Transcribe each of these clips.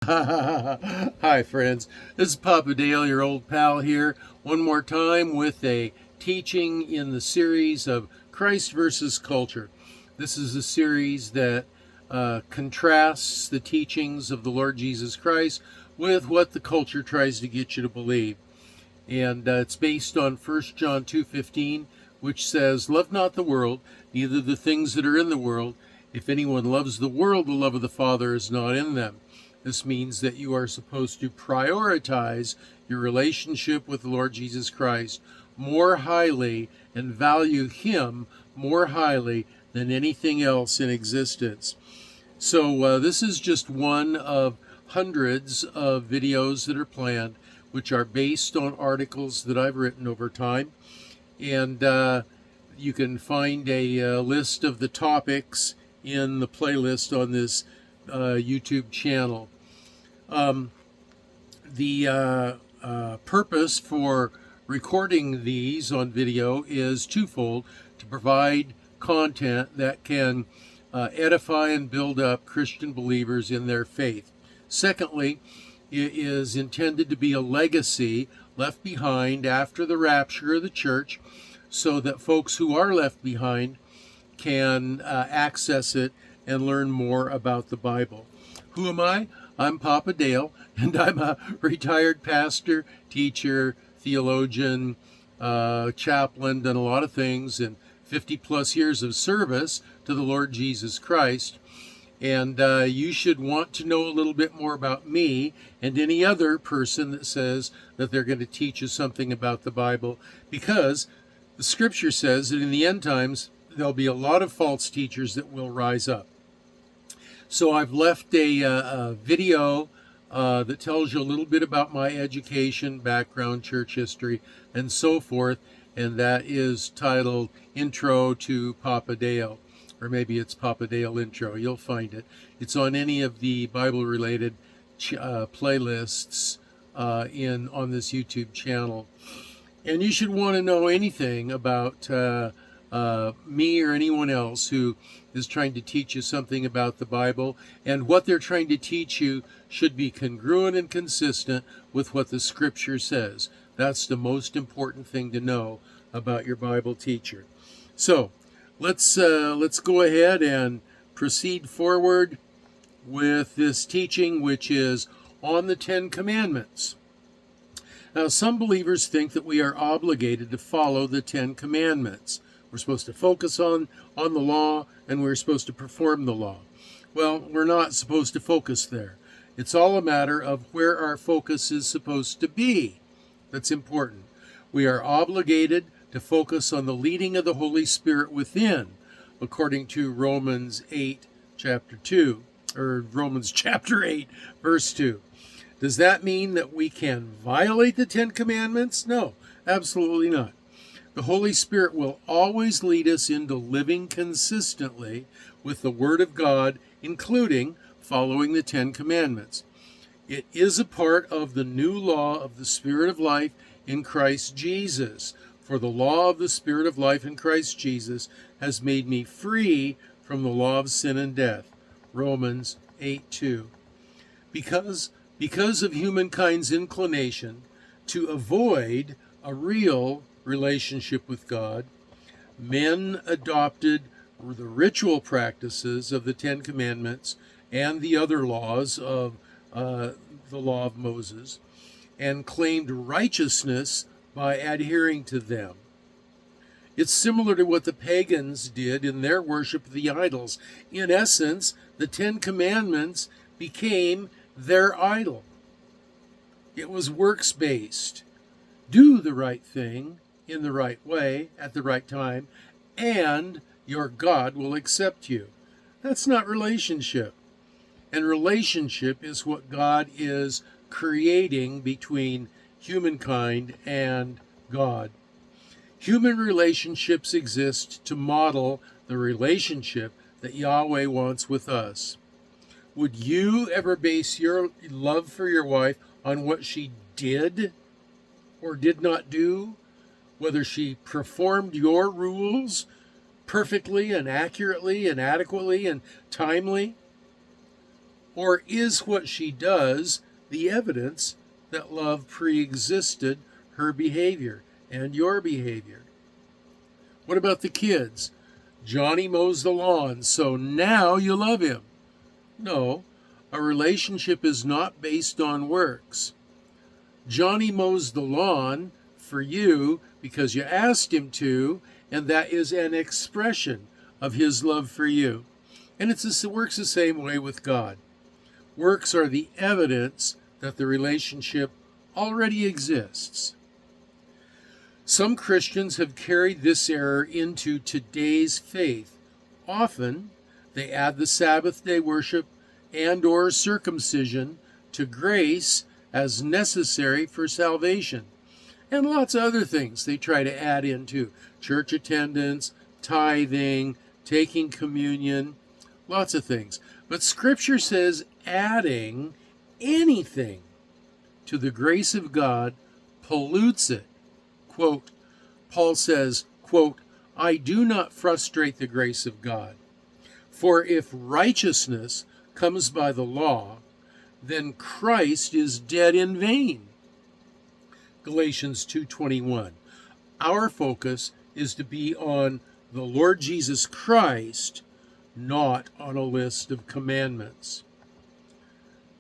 Hi, friends. This is Papa Dale, your old pal here, one more time with a teaching in the series of Christ versus Culture. This is a series that contrasts the teachings of the Lord Jesus Christ with what the culture tries to get you to believe. And it's based on 1 John 2:15, which says, "Love not the world, neither the things that are in the world. If anyone loves the world, the love of the Father is not in them." This means that you are supposed to prioritize your relationship with the Lord Jesus Christ more highly and value Him more highly than anything else in existence. So this is just one of hundreds of videos that are planned, which are based on articles that I've written over time. And you can find a list of the topics in the playlist on this YouTube channel. The purpose for recording these on video is twofold: to provide content that can edify and build up Christian believers in their faith. Secondly, it is intended to be a legacy left behind after the rapture of the church, so that folks who are left behind can access it and learn more about the Bible. Who am I? I'm Papa Dale, and I'm a retired pastor, teacher, theologian, chaplain, done a lot of things, and 50 plus years of service to the Lord Jesus Christ. And you should want to know a little bit more about me and any other person that says that they're going to teach you something about the Bible, because the scripture says that in the end times, there'll be a lot of false teachers that will rise up. So I've left a video that tells you a little bit about my education, background, church history, and so forth. And that is titled Intro to Papa Dale. Or maybe it's Papa Dale Intro. You'll find it. It's on any of the Bible-related playlists on this YouTube channel. And you should want to know anything about me or anyone else who is trying to teach you something about the Bible. And what they're trying to teach you should be congruent and consistent with what the Scripture says. That's the most important thing to know about your Bible teacher. So let's go ahead and proceed forward with this teaching, which is on the Ten Commandments. Now, some believers think that we are obligated to follow the Ten Commandments. We're supposed to focus on the law, and we're supposed to perform the law. Well, we're not supposed to focus there. It's all a matter of where our focus is supposed to be. That's important. We are obligated to focus on the leading of the Holy Spirit within, according to Romans 8, chapter 2, or Romans chapter 8, verse 2. Does that mean that we can violate the Ten Commandments? No, absolutely not. The Holy Spirit will always lead us into living consistently with the Word of God, including following the Ten Commandments. It is a part of the new law of the Spirit of life in Christ Jesus. For the law of the Spirit of life in Christ Jesus has made me free from the law of sin and death. Romans 8:2. Because of humankind's inclination to avoid a real relationship with God, men adopted the ritual practices of the Ten Commandments and the other laws of the law of Moses, and claimed righteousness by adhering to them. It's similar to what the pagans did in their worship of the idols. In essence, the Ten Commandments became their idol. It was works-based. Do the right thing in the right way at the right time, and your God will accept you. That's not relationship. And relationship is what God is creating between humankind and God. Human relationships exist to model the relationship that Yahweh wants with us. Would you ever base your love for your wife on what she did or did not do? Whether she performed your rules perfectly and accurately and adequately and timely? Or is what she does the evidence that love pre-existed her behavior and your behavior? What about the kids? Johnny mows the lawn, so now you love him. No, a relationship is not based on works. Johnny mows the lawn for you because you asked him to, and that is an expression of his love for you. And it works the same way with God. Works are the evidence that the relationship already exists. Some Christians have carried this error into today's faith. Often, they add the Sabbath day worship and or circumcision to grace as necessary for salvation. And lots of other things they try to add into church attendance, tithing, taking communion, lots of things. But Scripture says adding anything to the grace of God pollutes it. Quote, Paul says, quote, I do not frustrate the grace of God. For if righteousness comes by the law, then Christ is dead in vain. Galatians 2:21. Our focus is to be on the Lord Jesus Christ, not on a list of commandments.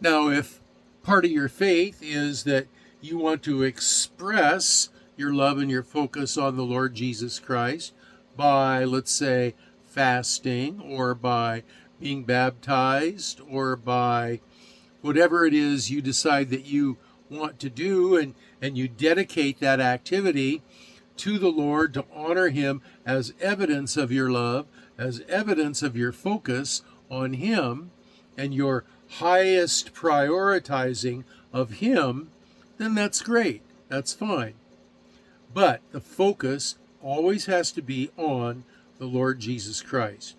Now, if part of your faith is that you want to express your love and your focus on the Lord Jesus Christ by, let's say, fasting, or by being baptized, or by whatever it is you decide that you want to do, and you dedicate that activity to the Lord to honor Him as evidence of your love, as evidence of your focus on Him and your highest prioritizing of Him, then that's great. That's fine. But the focus always has to be on the Lord Jesus Christ.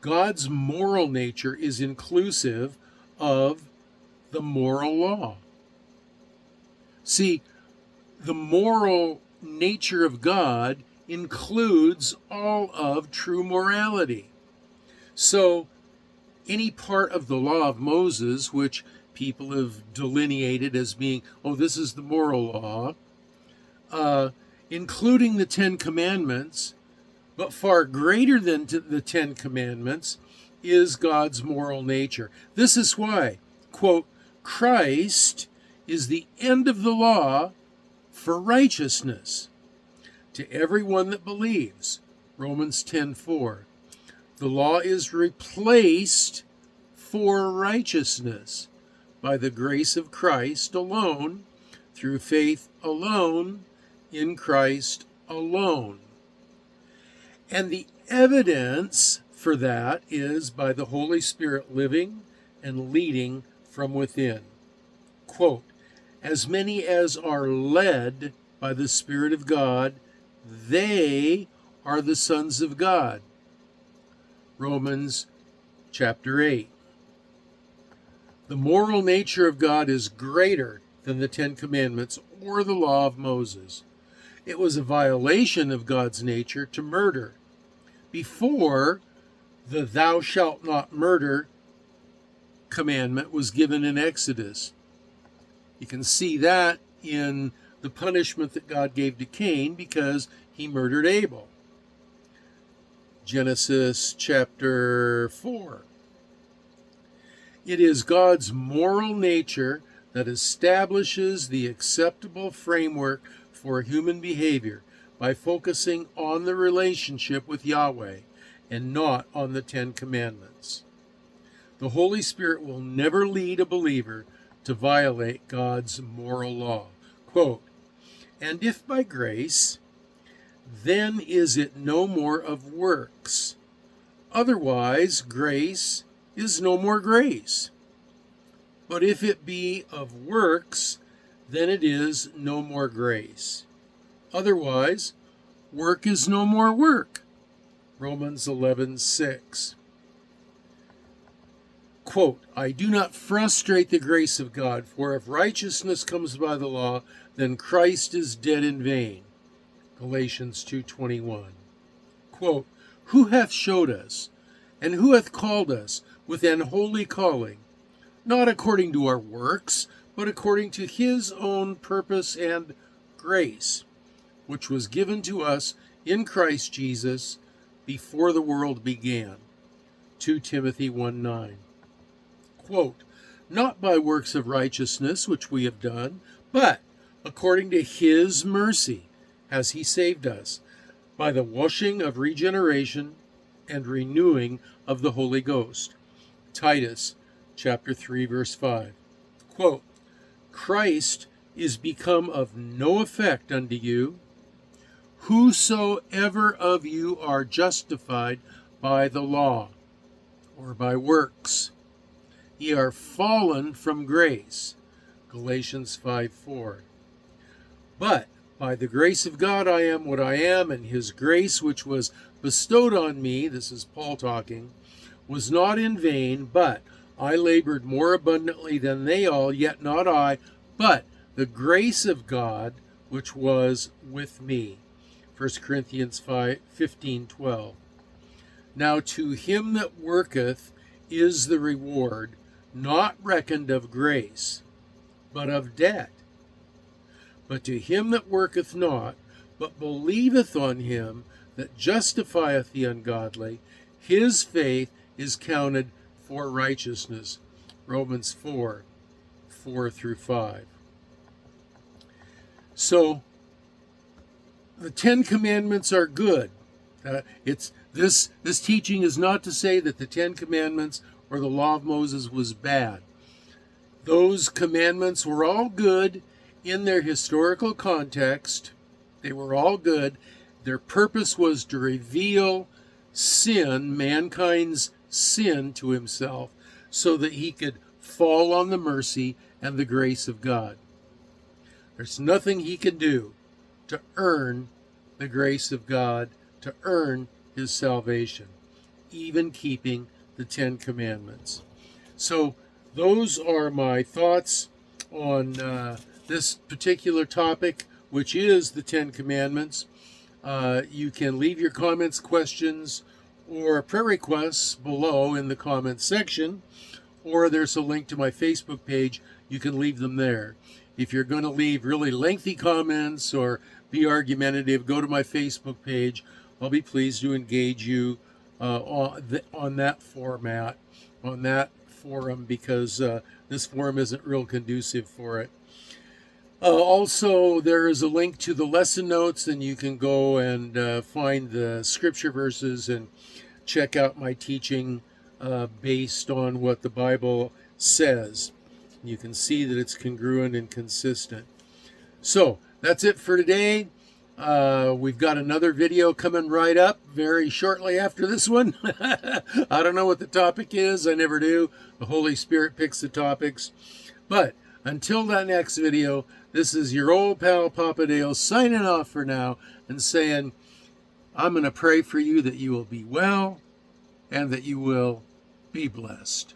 God's moral nature is inclusive of the moral law. See, the moral nature of God includes all of true morality. So, any part of the law of Moses, which people have delineated as being, oh, this is the moral law, including the Ten Commandments, but far greater than the Ten Commandments, is God's moral nature. This is why, quote, Christ is the end of the law for righteousness to everyone that believes. Romans 10:4. The law is replaced for righteousness by the grace of Christ alone, through faith alone, in Christ alone. And the evidence for that is by the Holy Spirit living and leading from within. Quote, as many as are led by the Spirit of God, they are the sons of God. Romans chapter 8. The moral nature of God is greater than the Ten Commandments or the law of Moses. It was a violation of God's nature to murder. Before the thou shalt not murder commandment was given in Exodus. You can see that in the punishment that God gave to Cain because he murdered Abel. Genesis chapter 4. It is God's moral nature that establishes the acceptable framework for human behavior by focusing on the relationship with Yahweh and not on the Ten Commandments. The Holy Spirit will never lead a believer to violate God's moral law. Quote, and if by grace, then is it no more of works. Otherwise, grace is no more grace. But if it be of works, then it is no more grace. Otherwise, work is no more work. Romans 11:6. Quote, I do not frustrate the grace of God, for if righteousness comes by the law, then Christ is dead in vain. Galatians 2:21. Quote, who hath showed us, and who hath called us with an holy calling, not according to our works, but according to his own purpose and grace, which was given to us in Christ Jesus before the world began. 2 Timothy 1:9. Quote, not by works of righteousness which we have done, but according to his mercy has he saved us, by the washing of regeneration and renewing of the Holy Ghost. Titus chapter 3, verse 5. Quote, Christ is become of no effect unto you, whosoever of you are justified by the law, or by works, ye are fallen from grace. Galatians 5:4. But by the grace of God I am what I am, and his grace which was bestowed on me, this is Paul talking, was not in vain, but I labored more abundantly than they all, yet not I, but the grace of God which was with me. 1 Corinthians 15:12. Now to him that worketh is the reward, not reckoned of grace, but of debt. But to him that worketh not, but believeth on him that justifieth the ungodly, his faith is counted for righteousness. Romans 4:4-5. So, the Ten Commandments are good. This teaching is not to say that the Ten Commandments or the Law of Moses was bad. Those commandments were all good in their historical context. They were all good. Their purpose was to reveal sin, mankind's sin, to himself, so that he could fall on the mercy and the grace of God. There's nothing he can do to earn the grace of God, to earn his salvation, even keeping the Ten Commandments. So those are my thoughts on this particular topic, which is the Ten Commandments. You can leave your comments, questions, or prayer requests below in the comments section, or there's a link to my Facebook page. You can leave them there. If you're going to leave really lengthy comments or be argumentative, go to my Facebook page. I'll be pleased to engage you on that format, on that forum, because this forum isn't real conducive for it. Also, there is a link to the lesson notes, and you can go and find the scripture verses and check out my teaching based on what the Bible says. You can see that it's congruent and consistent. So that's it for today. We've got another video coming right up very shortly after this one. I don't know what the topic is. I never do. The Holy Spirit picks the topics. But until that next video, this is your old pal Papa Dale signing off for now and saying, I'm going to pray for you that you will be well and that you will be blessed.